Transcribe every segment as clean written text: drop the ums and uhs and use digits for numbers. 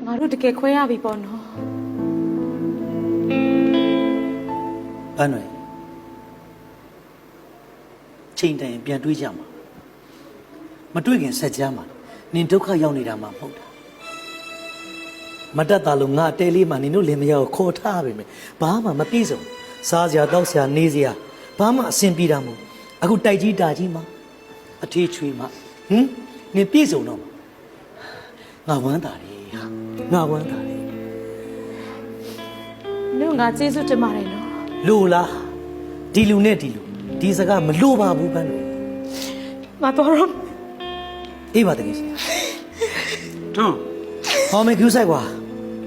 ငါတို့တကယ်ခွဲရပြီပေါ့နော်ပန်းတွေချိန်တိုင်ပြန်တွေးကြမှာမတွေးခင်ဆက်ကြမ်းမှာနင်ဒုက္ခရောက်နေတာမှမဟုတ်တာမတတ်တာလို့ငါတဲလေးမှနင်တို့လင်မယားကိုခေါ်ထားပြီမယ်ဘာမှမပြည့်စုံစားစရာတောက်စရာနေစရာဘာမှအဆင်ပြေတာမဟုတ်အခုတိုက်ကြီးတာကြီးမှာအထေးချွေးမှာနင်ပြည့်စုံတော့ငါဝမ်းသာတယ်ဟာငါဝမ်းသာတယ် တို့ငါကျေးဇူးတင်ပါတယ်နော် လို့လားဒီလူနဲ့ဒီလူဒီစကားမလို့ပါဘူးပန်းတွေ ငါတော့ အေးပါတကယ်ရှင် တို့ ဟောမေကျူးဆိုင်ကွာ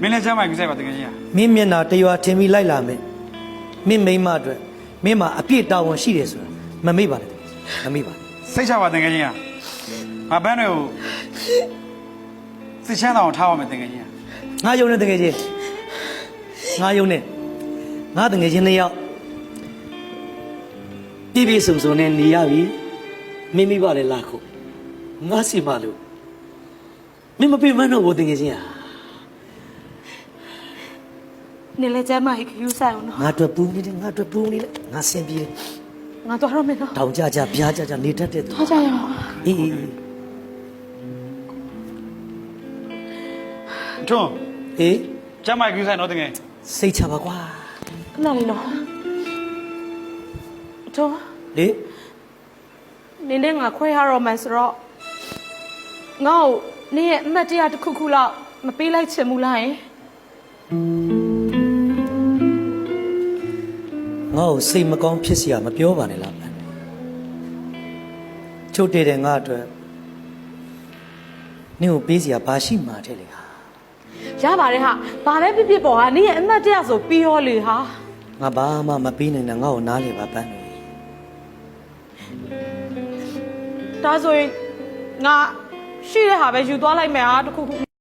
မင်းလည်းကျမ်းမာကြည့်ဆိုင်ပါတကယ်ကြီး မင်းမျက်နှာတရွာထင်ပြီးလိုက်လာမယ်မင်းမိန်းမအတွက်မင်းမှာအပြည့်တာဝန်ရှိတယ်ဆိုတာမမေ့ပါနဲ့မမေ့ပါနဲ့ စိတ်ချပါတကယ်ကြီးငါဘန်းတွေကိုစစ်ချမ်းတော်ထားပါမယ်တကယ်ကြီး ငါယုံနေတကယ်ချင်းငါယုံနေငါတကယ်ချင်းနှစ်ယောက်ပြည့်ပြည့်စုံစုံနဲ့နေရပြီမိမိပါလေလာခုငါစီမလို့မင်းမပြေမတော့ဘူးတကယ်ချင်းဟာ နေလဲကျမ်းမာရေးခယူးဆိုင်အောင်နော် ငါအတွက်ပူနေတယ်ငါအတွက်ပူနေလေငါဆင်ပြေတယ် ငါတော့ရမယ်နော် တောင်ကြကြပြားကြကြနေတတ်တဲ့သူ ထားကြရအောင် အေး တို့ အေး ကျမ်းမာကြည့်ဆိုင်တော့တကယ် စိတ်ချပါကွာ ခဏလေးနော်တို့ လေ နေနဲ့ငါခွဲရတော့မှဆိုတော့ငါ့ကိုနေရဲ့အမှတ်တရတစ်ခုခုလောက်မပေးလိုက်ချင်ဘူးလားယင် ငါ့ကိုစိတ်မကောင်းဖြစ်စရာမပြောပါနဲ့လားပန်းချုပ်တည်တယ်ငါအတွက်နင့်ကိုပေးစရာဘာရှိမှာတဲ့လေဟာ ရပါတယ်ဟာဘာပဲဖြစ်ဖြစ်ပေါ့ဟာနေရဲ့အမှတ်တရဆိုပြီးရောလေဟာ ငါဘာမှမပေးနိုင်တာငါ့ကိုနားလေပါပန်းတွေ ဒါဆိုရင်ငါရှိတဲ့ဟာပဲယူသွားလိုက်မယ်ဟာတစ်ခုခု